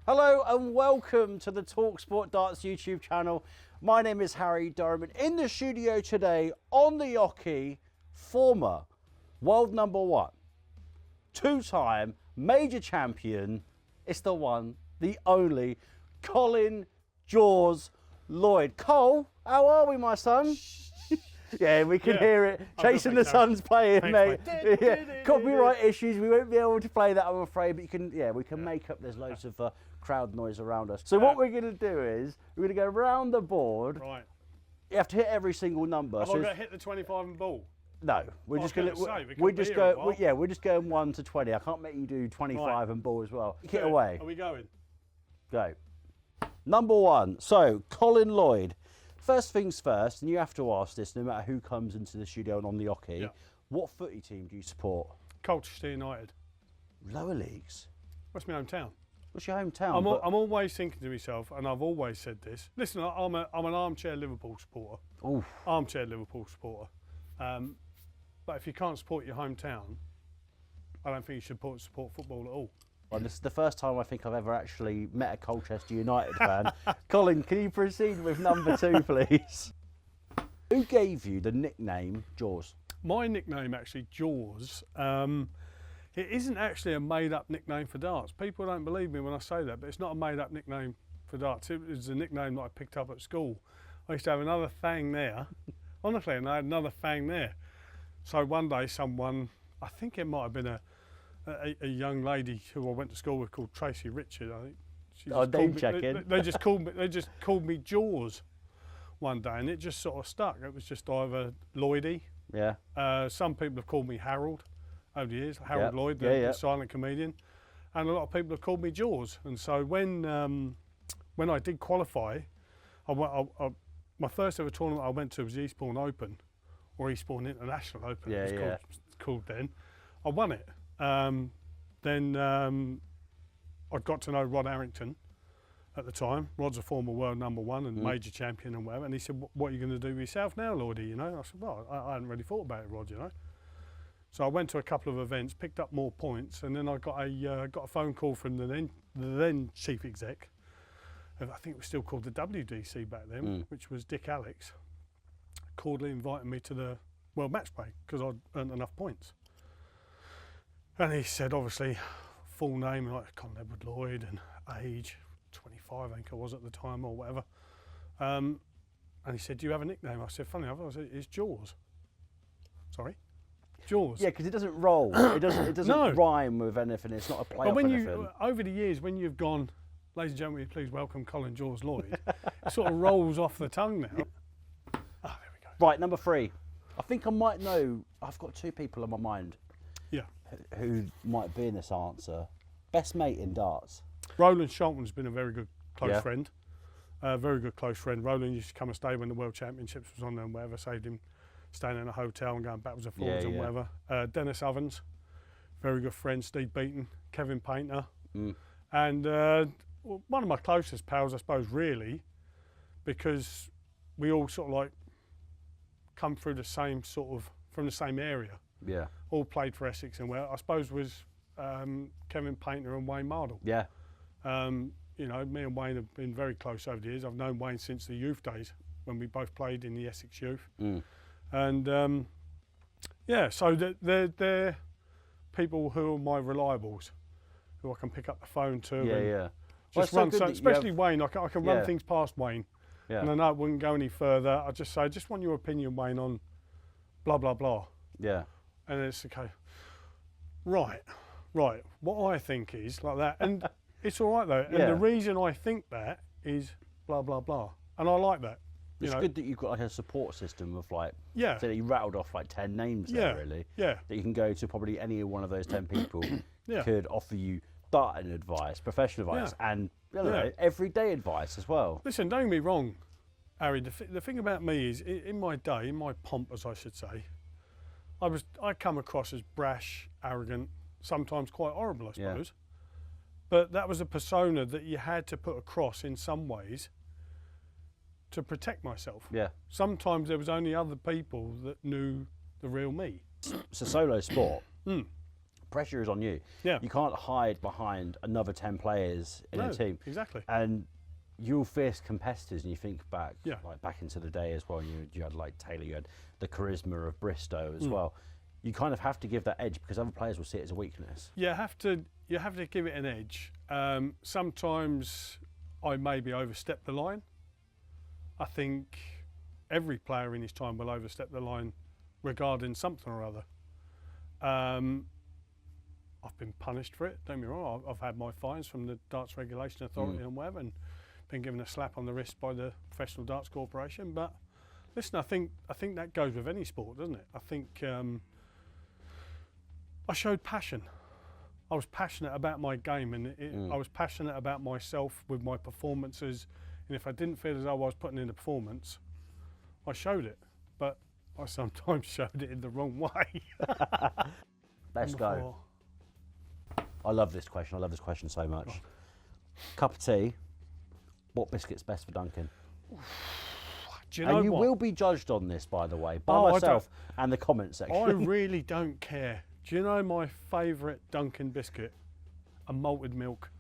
Hello and welcome to the talkSPORT Darts YouTube channel. My name is Harry Durham. In the studio today on the Yoki, former world number one, two-time major champion, it's the one, the only, Colin Lloyd. Cole, how are we, my son? Yeah, we can hear it. Chasing the Sun's playing, mate. Copyright issues, we won't be able to play that, I'm afraid, but you can, we can make up, there's loads of crowd noise around us. So what we're going to do is, we're going to go around the board. Right. You have to hit every single number. Am I going to hit the 25 and ball? No, we're just going to, we're just going 1 to 20. I can't make you do 25 and ball as well. Hit away. Are we going? Go. Number one, so Colin Lloyd. First things first, and you have to ask this no matter who comes into the studio and on the Yoki, what footy team do you support? Colchester United. Lower leagues? What's my hometown? What's your hometown? I'm always thinking to myself, and I've always said this, listen, I'm an armchair Liverpool supporter. Oof. Armchair Liverpool supporter. But if you can't support your hometown, I don't think you should support football at all. Well, this is the first time I think I've ever actually met a Colchester United fan. Colin, can you proceed with number two, please? Who gave you the nickname Jaws? My nickname, actually, Jaws, it isn't actually a made-up nickname for darts. People don't believe me when I say that, but it's not a made-up nickname for darts. It was a nickname that I picked up at school. I used to have another fang there. Honestly, and I had another fang there. So one day someone, I think it might have been a young lady who I went to school with called Tracy Richard, I think. They just called me Jaws one day, and it just sort of stuck. It was just either Lloydie. Yeah. Some people have called me Harold over the years, Harold Lloyd, the silent comedian, and a lot of people have called me Jaws. And so when I did qualify, my first ever tournament I went to was the Eastbourne Open, or Eastbourne International Open. It was called then. I won it. Then I got to know Rod Harrington at the time. Rod's a former world number one and major champion and whatever. And he said, "What are you going to do with yourself now, Lloydie?" You know. And I said, "Well, I hadn't really thought about it, Rod. You know." So I went to a couple of events, picked up more points, and then I got a phone call from the then chief exec. I think it was still called the WDC back then, which was Dick Alex. Cordially invited me to the World Match Play because I'd earned enough points. And he said, obviously, full name, like Colin Lloyd, and age, 25 I think I was at the time or whatever. And he said, "Do you have a nickname?" I said, "Funny enough," I said, "It's Jaws." Sorry? Jaws. Yeah, because it doesn't roll. It doesn't rhyme with anything. It's not a play off anything. Over the years, when you've gone, "Ladies and gentlemen, please welcome Colin Jaws Lloyd," it sort of rolls off the tongue now. Oh, there we go. Right, number three. I think I might know, I've got two people on my mind. Yeah. Who might be in this answer. Best mate in darts. Roland Sholton's been a very good close friend. Very good close friend. Roland used to come and stay when the World Championships was on there and whatever, saved him staying in a hotel and going backwards and forwards and whatever. Dennis Ovens, very good friend. Steve Beaton, Kevin Painter. And one of my closest pals, I suppose, really, because we all sort of like come through the same from the same area. Yeah. All played for Essex and I suppose was Kevin Painter and Wayne Mardle. Yeah. You know, me and Wayne have been very close over the years. I've known Wayne since the youth days when we both played in the Essex youth. And so they're people who are my reliables, who I can pick up the phone to. Just run, especially Wayne, I can run things past Wayne. Yeah. And I know it wouldn't go any further. I just say, "I just want your opinion, Wayne, on blah, blah, blah." Yeah. And it's okay. Right. What I think is like that. And it's all right though. And the reason I think that is blah, blah, blah. And I like that. It's good that you've got like a support system of like, so you rattled off like 10 names there really. Yeah. That you can go to probably any one of those 10 people could offer you darting advice, professional advice, and everyday advice as well. Listen, don't get me wrong, Harry, the thing about me is, in my day, in my pomp as I should say, I come across as brash, arrogant, sometimes quite horrible I suppose. But that was a persona that you had to put across in some ways to protect myself. Yeah. Sometimes there was only other people that knew the real me. It's a solo sport. pressure is on you. Yeah. You can't hide behind another 10 players in a team. Exactly. And you'll face competitors, and you think back, Yeah. like back into the day as well. You had like Taylor, you had the charisma of Bristow as well. You kind of have to give that edge because other players will see it as a weakness. You have to give it an edge. Sometimes I maybe overstep the line. I think every player in his time will overstep the line regarding something or other. I've been punished for it, don't get me wrong. I've had my fines from the Darts Regulation Authority and whatever, and been given a slap on the wrist by the Professional Darts Corporation. But listen, I think that goes with any sport, doesn't it? I think I showed passion. I was passionate about my game, and I was passionate about myself with my performances. And if I didn't feel as though I was putting in a performance, I showed it. But I sometimes showed it in the wrong way. Let's go. I love this question. I love this question so much. Cup of tea. What biscuit's best for Duncan? Do you know and you what? will be judged on this, by the way, by myself and the comment section. I really don't care. Do you know my favourite Duncan biscuit? A malted milk.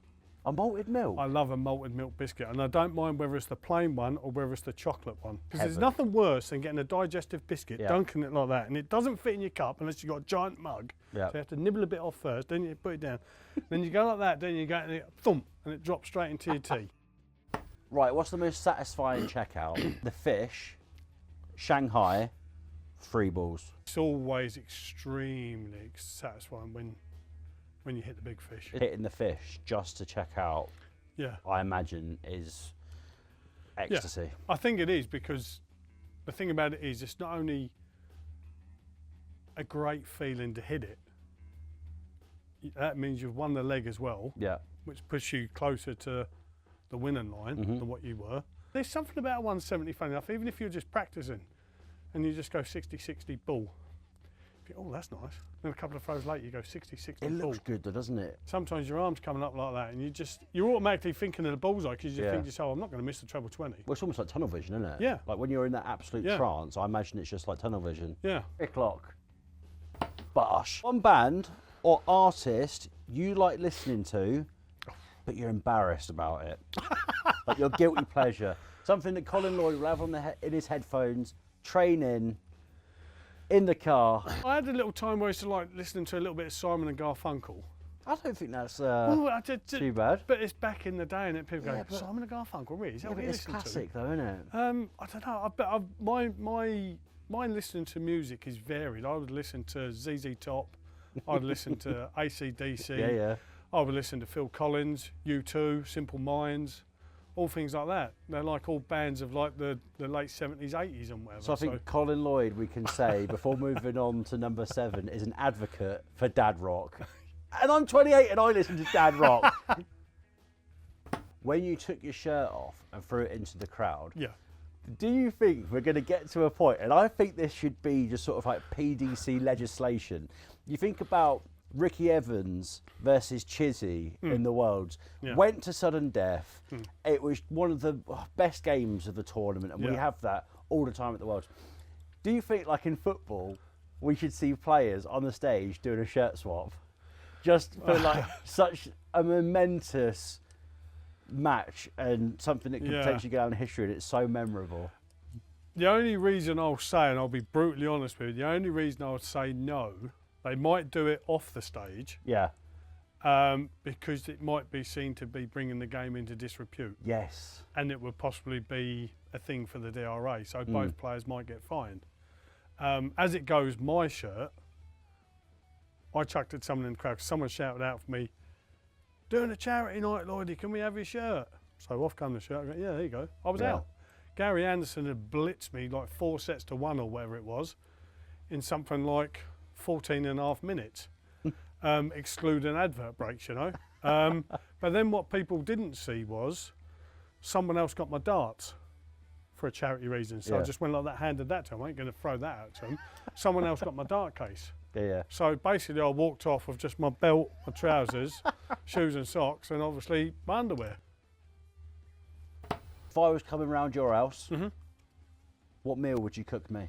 A malted milk? I love a malted milk biscuit, and I don't mind whether it's the plain one or whether it's the chocolate one. Because there's nothing worse than getting a digestive biscuit, dunking it like that, and it doesn't fit in your cup unless you've got a giant mug. So you have to nibble a bit off first, then you put it down. Then you go like that, then you go and it thump, and it drops straight into your tea. Right, what's the most satisfying checkout? The fish, Shanghai, 3 balls. It's always extremely satisfying when you hit the big fish. Hitting the fish just to check out, I imagine, is ecstasy. Yeah, I think it is, because the thing about it is it's not only a great feeling to hit it, that means you've won the leg as well, which puts you closer to the winning line than what you were. There's something about 170, funny enough, even if you're just practicing and you just go 60-60 ball. Oh, that's nice. Then a couple of throws later, you go 60-60 ball. It looks good though, doesn't it? Sometimes your arm's coming up like that, and you're automatically thinking of the bullseye, because you think to yourself, I'm not going to miss the treble 20. Well, it's almost like tunnel vision, isn't it? Yeah. Like when you're in that absolute trance, I imagine it's just like tunnel vision. Yeah. 3 o'clock. Bosh. One band or artist you like listening to, but you're embarrassed about it. Like your guilty pleasure. Something that Colin Lloyd will have on in his headphones, training, in the car. I had a little time where I used to like listening to a little bit of Simon and Garfunkel. I don't think that's too bad. But it's back in the day, and people go, Simon and Garfunkel, really? Is that what you listen to? It's classic though, isn't it? I don't know. My listening to music is varied. I would listen to ZZ Top. I'd listen to AC/DC. I would listen to Phil Collins, U2, Simple Minds, all things like that. They're like all bands of like the late 70s, 80s and whatever. So I think Colin Lloyd, we can say, before moving on to number 7, is an advocate for dad rock. And I'm 28 and I listen to dad rock. When you took your shirt off and threw it into the crowd, do you think we're going to get to a point, and I think this should be just sort of like PDC legislation, you think about Ricky Evans versus Chizzy in the Worlds, went to sudden death. It was one of the best games of the tournament, and we have that all the time at the Worlds. Do you think, like in football, we should see players on the stage doing a shirt swap? Just for like such a momentous match and something that could potentially go down in history, and it's so memorable. The only reason I'll say, and I'll be brutally honest with you, the only reason I would say no, they might do it off the stage. Because it might be seen to be bringing the game into disrepute. Yes. And it would possibly be a thing for the DRA, so both players might get fined. As it goes, my shirt, I chucked at someone in the crowd, someone shouted out for me, doing a charity night, Lloydie, can we have your shirt? So off come the shirt, I go, yeah, there you go. I was out. Gary Anderson had blitzed me like 4 sets to 1 or whatever it was, in something like 14.5 minutes, excluding advert breaks, you know. But then what people didn't see was someone else got my darts for a charity reason. So I just went like that, handed that to him. I ain't going to throw that out to him. Someone else got my dart case. So basically I walked off with just my belt, my trousers, shoes and socks, and obviously my underwear. If I was coming round your house, what meal would you cook me?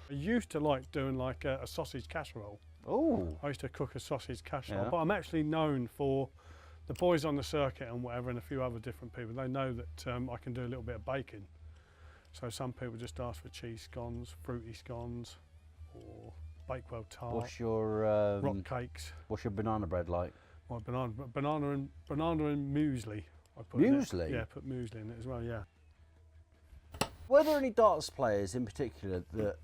I used to like doing like a sausage casserole. Oh. I used to cook a sausage casserole, but I'm actually known for the boys on the circuit and whatever, and a few other different people. They know that I can do a little bit of baking. So some people just ask for cheese scones, fruity scones, or Bakewell tart. What's your rock cakes? What's your banana bread like? My banana and muesli. I put Muesli? Yeah, put muesli in it as well. Yeah. Were there any darts players in particular that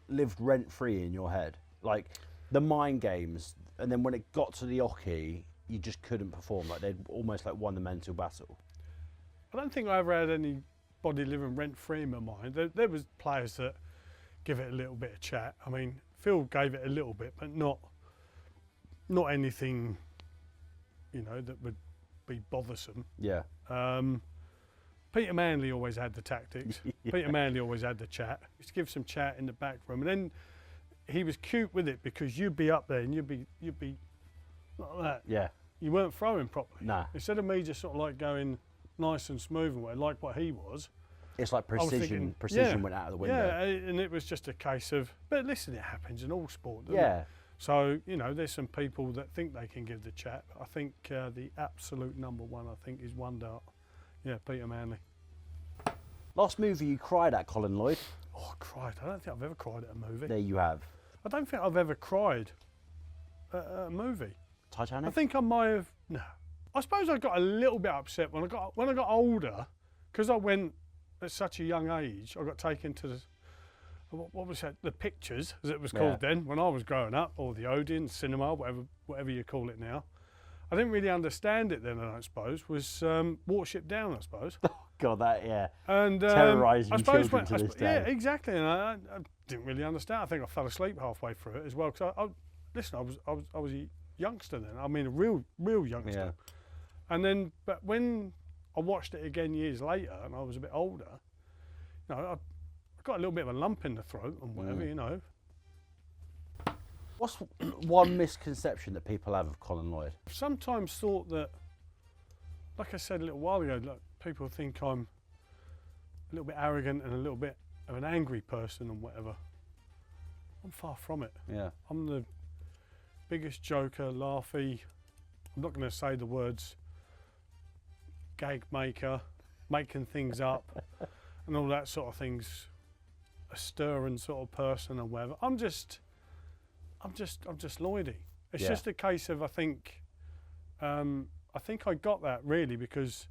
lived rent-free in your head? Like the mind games, and then when it got to the Oki, you just couldn't perform. Like they'd almost like won the mental battle. I don't think I ever had anybody living rent-free in my mind. There was players that give it a little bit of chat. I mean, Phil gave it a little bit, but not anything, you know, that would be bothersome. Yeah. Peter Manley always had the tactics. Peter Manley always had the chat. He used to give some chat in the back room, and then he was cute with it because you'd be up there and you'd be like that. Yeah. You weren't throwing properly. Nah. Instead of me just sort of like going nice and smooth and like what he was. It's like precision. Precision went out of the window. Yeah, and it was just a case of. But listen, it happens in all sport, doesn't yeah. it? So you know, there's some people that think they can give the chat. I think the absolute number one, I think, is one dart. Yeah, Peter Manley. Last movie you cried at, Colin Lloyd? Oh, I cried. I don't think I've ever cried at a movie. There you have. I don't think I've ever cried at a movie. Titanic? I think I might have. No. I suppose I got a little bit upset when I got older, because I went at such a young age. I got taken to what was that? The pictures, as it was called then, when I was growing up, or the Odeon, cinema, whatever you call it now. I didn't really understand it then, I don't suppose. Was Watership Down, I suppose. Oh God, that and terrorising children to this day. Yeah, exactly. And I didn't really understand. I think I fell asleep halfway through it as well. Because I was a youngster then. I mean, a real youngster. Yeah. And then, but when I watched it again years later, and I was a bit older, you know, I got a little bit of a lump in the throat and whatever, you know. What's one misconception that people have of Colin Lloyd? I've sometimes thought that, like I said a little while ago, like, people think I'm a little bit arrogant and a little bit of an angry person and whatever. I'm far from it. Yeah. I'm the biggest joker, laughy. I'm not going to say the words gag maker, making things up, and all that sort of things. A stirring sort of person and whatever. I'm just Lloydie. It's just a case of I think I got that really because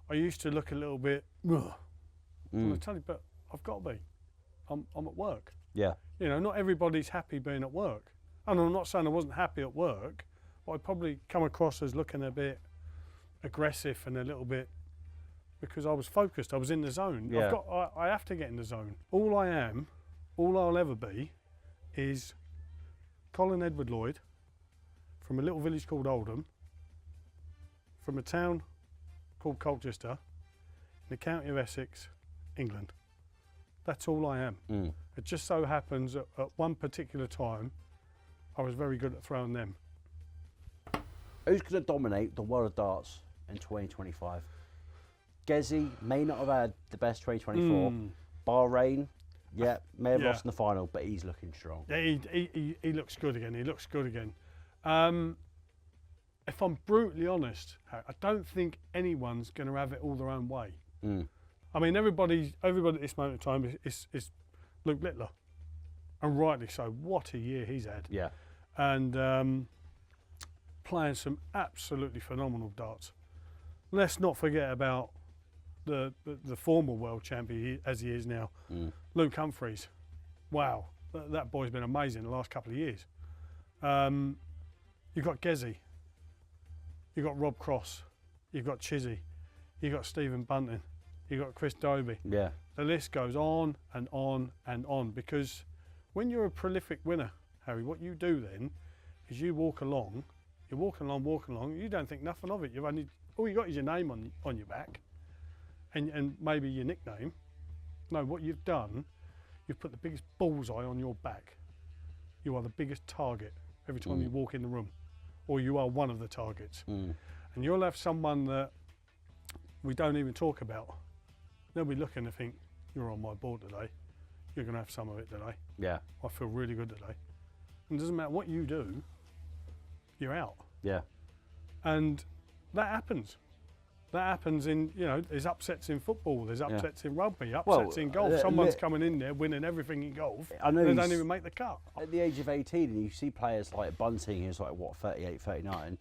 I used to look a little bit. I tell you, but I've got to be. I'm at work. Yeah. You know, not everybody's happy being at work. And I'm not saying I wasn't happy at work, but I'd probably come across as looking a bit aggressive and a little bit because I was focused. I was in the zone. Yeah. I have to get in the zone. All I am, all I'll ever be, is Colin Edward Lloyd from a little village called Oldham, from a town called Colchester, in the county of Essex, England. That's all I am. It just so happens at one particular time, I was very good at throwing them. Who's going to dominate the world of darts in 2025? Gezi may not have had the best 2024. Bahrain, may have lost in the final, but he's looking strong. Yeah, he looks good again. He looks good again. If I'm brutally honest, I don't think anyone's going to have it all their own way. I mean, everybody at this moment in time is Luke Littler, and rightly so. What a year he's had. Yeah. And playing some absolutely phenomenal darts. Let's not forget about the former world champion as he is now, Luke Humphreys. Wow, that boy's been amazing the last couple of years. You've got Gezi, you've got Rob Cross, you've got Chizzy, you've got Stephen Bunting, you've got Chris Dobie. Yeah. The list goes on and on and on, because when you're a prolific winner, Harry, what you do then is you walk along, you walk along, you don't think nothing of it. All you got is your name on your back and maybe your nickname. No, what you've done, you've put the biggest bullseye on your back. You are the biggest target every time you walk in the room, or you are one of the targets. And you'll have someone that we don't even talk about. They'll be looking to think, you're on my board today. You're going to have some of it today. Yeah. I feel really good today. and it doesn't matter what you do, you're out. Yeah. And that happens. That happens in, there's upsets in football, there's upsets in rugby, upsets in golf. Someone's coming in there winning everything in golf, I know they don't even make the cut. At the age of 18, and you see players like Bunting, who's like, 38, 39,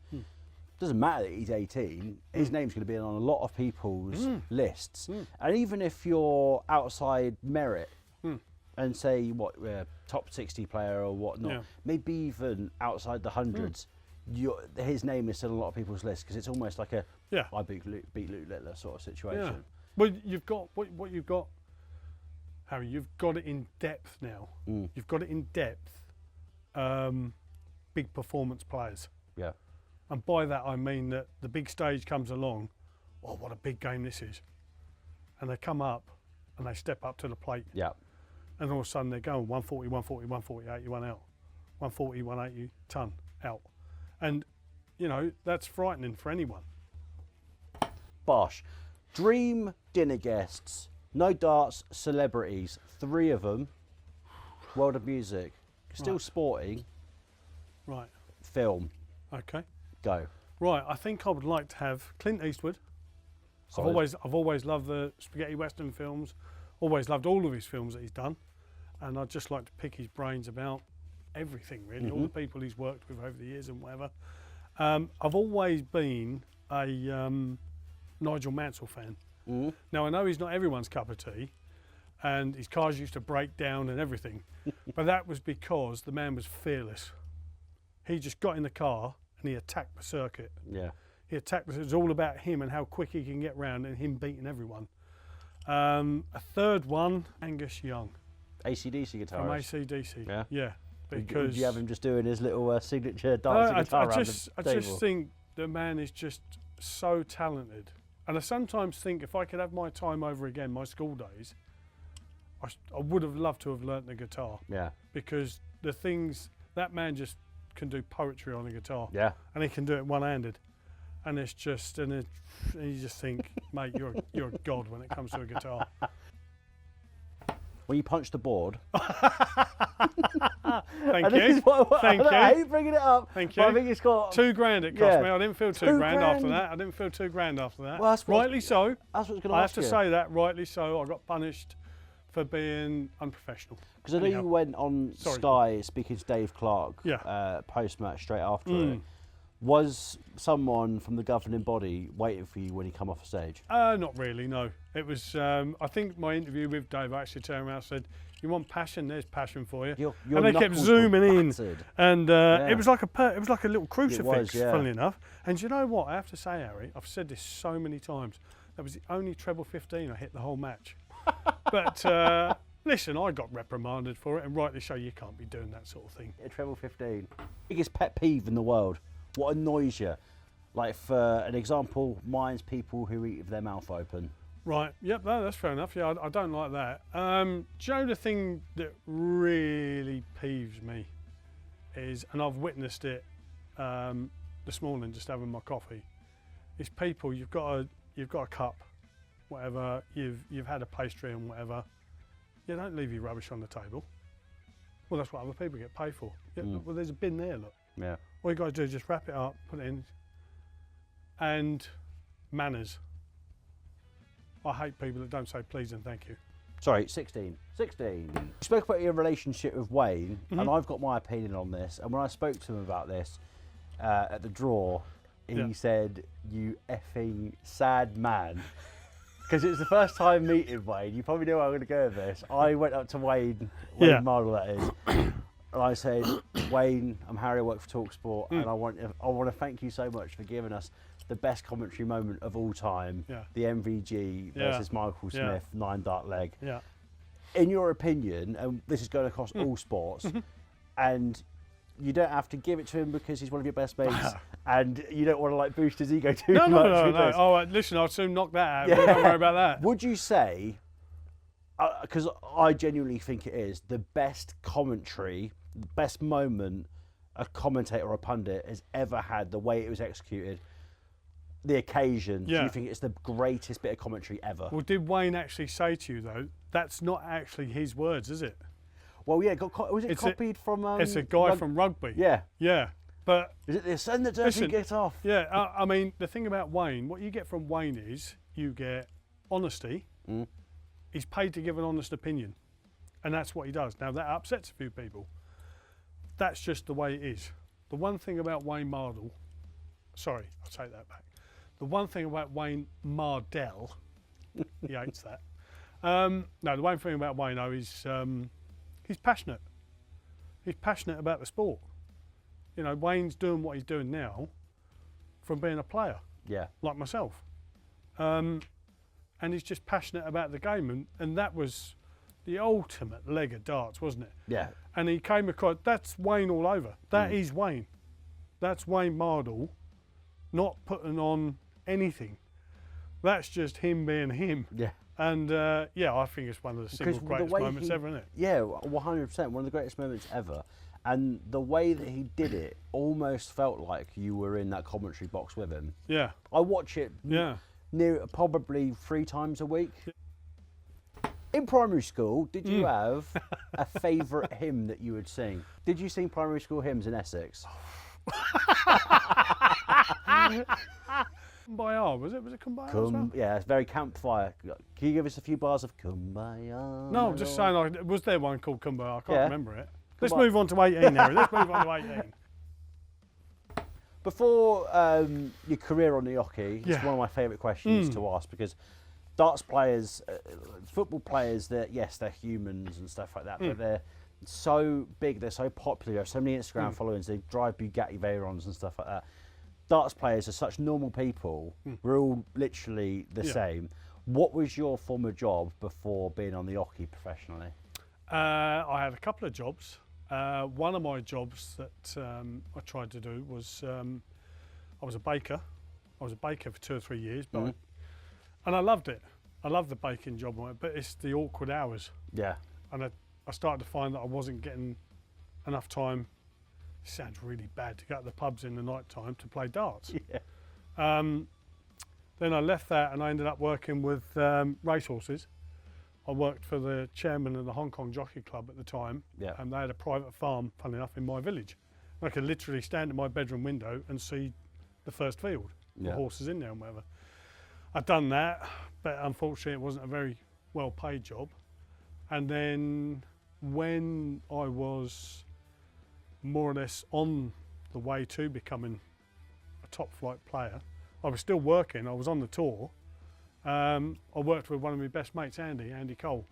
doesn't matter that he's 18, his name's going to be on a lot of people's lists. And even if you're outside merit, and say, top 60 player or whatnot, maybe even outside the hundreds, his name is still on a lot of people's lists, because it's almost like I beat Luke Littler sort of situation. Yeah. Well, you've got, what you've got, Harry, you've got it in depth now. You've got it in depth, big performance players. Yeah. And by that I mean that the big stage comes along, oh, what a big game this is. And they come up and they step up to the plate. Yeah. And all of a sudden they're going 140, 140, 140, 81 out. 140, 180, ton out. And, that's frightening for anyone. Bosh. Dream dinner guests. No darts, celebrities. 3 of them. World of music. Still sporting. Right. Film. Okay. Go. Right, I think I would like to have Clint Eastwood. Solid. I've always loved the spaghetti western films. Always loved all of his films that he's done. And I'd just like to pick his brains about everything, really, all the people he's worked with over the years and whatever. I've always been a Nigel Mansell fan. Now, I know he's not everyone's cup of tea, and his cars used to break down and everything, but that was because the man was fearless. He just got in the car and he attacked the circuit. Yeah. He attacked, it was all about him and how quick he can get round and him beating everyone. A third one, Angus Young. AC/DC guitarist. From AC/DC. Yeah. Yeah. Because Would you have him just doing his little signature dancing guitar around the table? I just think the man is just so talented. And I sometimes think if I could have my time over again, my school days, I would have loved to have learnt the guitar. Yeah. Because the things, that man just can do poetry on a guitar. Yeah. And he can do it one-handed. And it's just, and you just think, mate, you're a god when it comes to a guitar. When you punch the board. Thank you. Thank you. I hate bringing it up. Thank you. I think it's got £2 it cost me. I didn't feel $2 grand after that. I didn't feel $2 after that. Well, rightly so. That's what's going to I have to say that, rightly so. I got punished for being unprofessional. Because I know you went on Sky speaking to Dave Clark post-match straight after it. Was someone from the governing body waiting for you when you come off the stage? Not really, no. It was, I think my interview with Dave, I actually turned around and said, you want passion? There's passion for you. Your and they kept zooming in. And it was like a little crucifix, funnily enough. And you know what? I have to say, Harry, I've said this so many times. That was the only treble 15 I hit the whole match. But listen, I got reprimanded for it, and rightly so. You can't be doing that sort of thing. A treble 15. Biggest pet peeve in the world. What annoys you? Like, for an example, mine's people who eat with their mouth open. Right, yep, no, that's fair enough. Yeah, I don't like that. Do you know the thing that really peeves me is, and I've witnessed it this morning just having my coffee, is people, you've got a cup, whatever, you've had a pastry and whatever, you don't leave your rubbish on the table. Well, that's what other people get paid for. Yeah, well, there's a bin there, look. Yeah. All you got to do is just wrap it up, put it in, and manners. I hate people that don't say please and thank you. Sorry, 16. 16. You spoke about your relationship with Wayne, and I've got my opinion on this. And when I spoke to him about this at the draw, he said, "You effing sad man." Because it was the first time meeting Wayne. You probably know where I'm going to go with this. I went up to Wayne Mardle, that is. And I said, "Wayne, I'm Harry, I work for talkSPORT, and I want to thank you so much for giving us the best commentary moment of all time, the MVG versus Michael Smith 9-dart leg." Yeah. In your opinion, and this is going across all sports, and you don't have to give it to him because he's one of your best mates, and you don't want to like boost his ego too much. No. Oh, listen, I'll soon knock that out. Don't worry about that. Would you say, because I genuinely think it is, the best commentary, the best moment a commentator or a pundit has ever had, the way it was executed, the occasion, do you think it's the greatest bit of commentary ever? Well, did Wayne actually say to you, though, that's not actually his words, is it? Well, yeah, was it copied from? It's a guy from rugby. Yeah. Yeah. But is it the send the dirty, get off? Yeah, I mean, the thing about Wayne, what you get from Wayne is you get honesty. He's paid to give an honest opinion, and that's what he does. Now, that upsets a few people. That's just the way it is. The one thing about Wayne Mardell, sorry, I'll take that back. The one thing about Wayne Mardell, he hates that. No, the one thing about Wayne, though, is he's passionate. He's passionate about the sport. You know, Wayne's doing what he's doing now from being a player, like myself. And he's just passionate about the game. And that was the ultimate leg of darts, wasn't it? Yeah. And he came across, that's Wayne all over. That is Wayne. That's Wayne Mardell, not putting on anything. That's just him being him. Yeah. And yeah, I think it's one of the single greatest moments ever, isn't it? Yeah, 100%. One of the greatest moments ever. And the way that he did it almost felt like you were in that commentary box with him. Yeah. I watch it probably 3 times a week. In primary school, did you have a favourite hymn that you would sing? Did you sing primary school hymns in Essex? Kumbaya, was it? Was it Kumbaya as well? Yeah, it's very campfire. Can you give us a few bars of Kumbaya? No, I'm just saying, was there one called Kumbaya? I can't remember it. Let's move on to 18, Harry. Let's move on to 18. Before your career on the hockey, it's one of my favourite questions to ask, because darts players, football players, they're humans and stuff like that, but they're so big, they're so popular, they have so many Instagram followers, they drive Bugatti Veyrons and stuff like that. Darts players are such normal people. We're all literally the same. What was your former job before being on the hockey professionally? I had a couple of jobs. One of my jobs that I tried to do was I was a baker. I was a baker for 2 or 3 years, but and I loved it. I loved the baking job, but it's the awkward hours. Yeah. And I started to find that I wasn't getting enough time. It sounds really bad to go to the pubs in the night time to play darts. Yeah. Then I left that and I ended up working with racehorses. I worked for the chairman of the Hong Kong Jockey Club at the time, and they had a private farm, funny enough, in my village. I could literally stand at my bedroom window and see the first field, the horses in there and whatever. I'd done that, but unfortunately it wasn't a very well-paid job. And then when I was more or less on the way to becoming a top-flight player, I was still working, I was on the tour. I worked with one of my best mates, Andy Cole,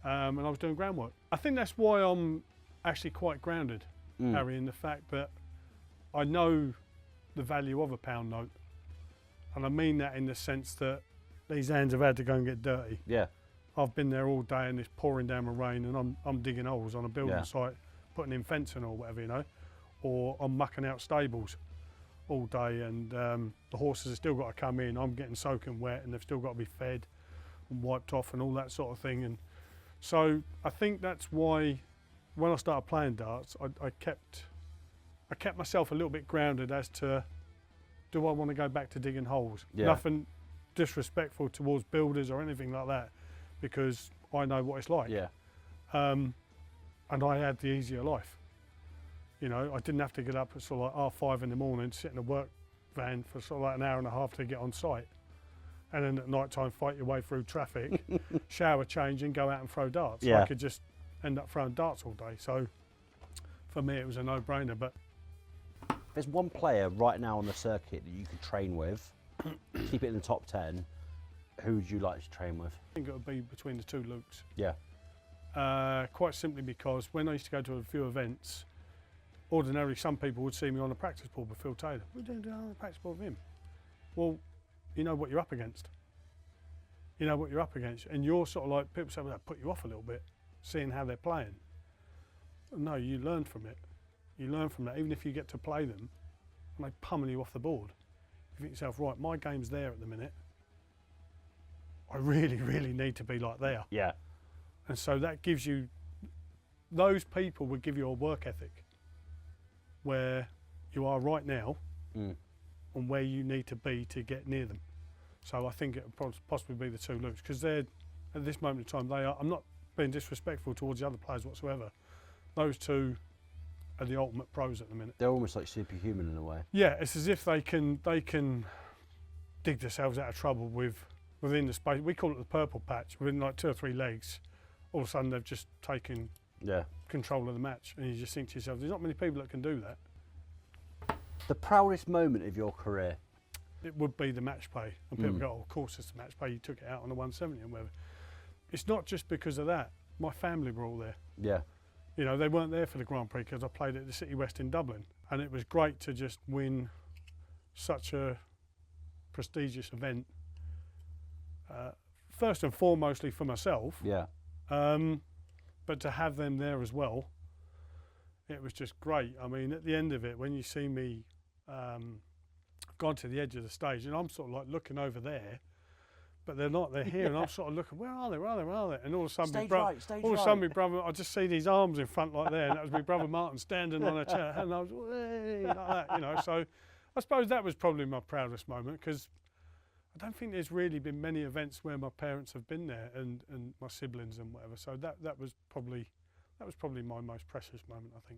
and I was doing groundwork. I think that's why I'm actually quite grounded, Harry, in the fact that I know the value of a pound note. And I mean that in the sense that these hands have had to go and get dirty. Yeah. I've been there all day and it's pouring down with rain and I'm digging holes on a building site, putting in fencing or whatever, you know, or I'm mucking out stables all day, and the horses have still got to come in. I'm getting soaking wet and they've still got to be fed and wiped off and all that sort of thing. And so I think that's why when I started playing darts, I kept myself a little bit grounded as to, do I want to go back to digging holes? Yeah. Nothing disrespectful towards builders or anything like that, because I know what it's like. Yeah. And I had the easier life. You know, I didn't have to get up at sort of like half 5 in the morning, sit in a work van for sort of like an hour and a half to get on site. And then at night time, fight your way through traffic, shower, change and go out and throw darts. Yeah. I could just end up throwing darts all day. So for me, it was a no-brainer. But there's one player right now on the circuit that you could train with, keep it in the top 10. Who would you like to train with? I think it would be between the two Lukes. Yeah. Quite simply because when I used to go to a few events, ordinarily some people would see me on a practice board with Phil Taylor. We're doing on a practice board with him. Well, you know what you're up against. You know what you're up against. And you're sort of like, people say, well, that put you off a little bit, seeing how they're playing. No, you learn from it. You learn from that. Even if you get to play them and they pummel you off the board, you think to yourself, right, my game's there at the minute. I really, really need to be like there. Yeah. And so that gives you, those people would give you a work ethic where you are right now and where you need to be to get near them. So I think it would possibly be the two Lukes, because they're, at this moment in time, they are, I'm not being disrespectful towards the other players whatsoever, those two are the ultimate pros at the minute. They're almost like superhuman in a way. Yeah, it's as if they can dig themselves out of trouble within the space. We call it the purple patch. Within like 2 or 3 legs, all of a sudden they've just taken control of the match, and you just think to yourself, there's not many people that can do that. The proudest moment of your career? It would be the match play, and people go, oh, of course it's the match play, you took it out on the 170 and whatever. It's not just because of that. My family were all there. Yeah. You know, they weren't there for the Grand Prix because I played at the City West in Dublin, and it was great to just win such a prestigious event. First and foremostly for myself. Yeah. But to have them there as well, it was just great. I mean, at the end of it, when you see me gone to the edge of the stage, and I'm sort of like looking over there, but they're not, they're here, and I'm sort of looking, where are they, where are they, where are they? And all of a sudden, my brother, I just see these arms in front like there, and that was my brother Martin standing on a chair, and I was, hey, like that, you know. So I suppose that was probably my proudest moment, because I don't think there's really been many events where my parents have been there, and my siblings and whatever. So that was probably my most precious moment, I think.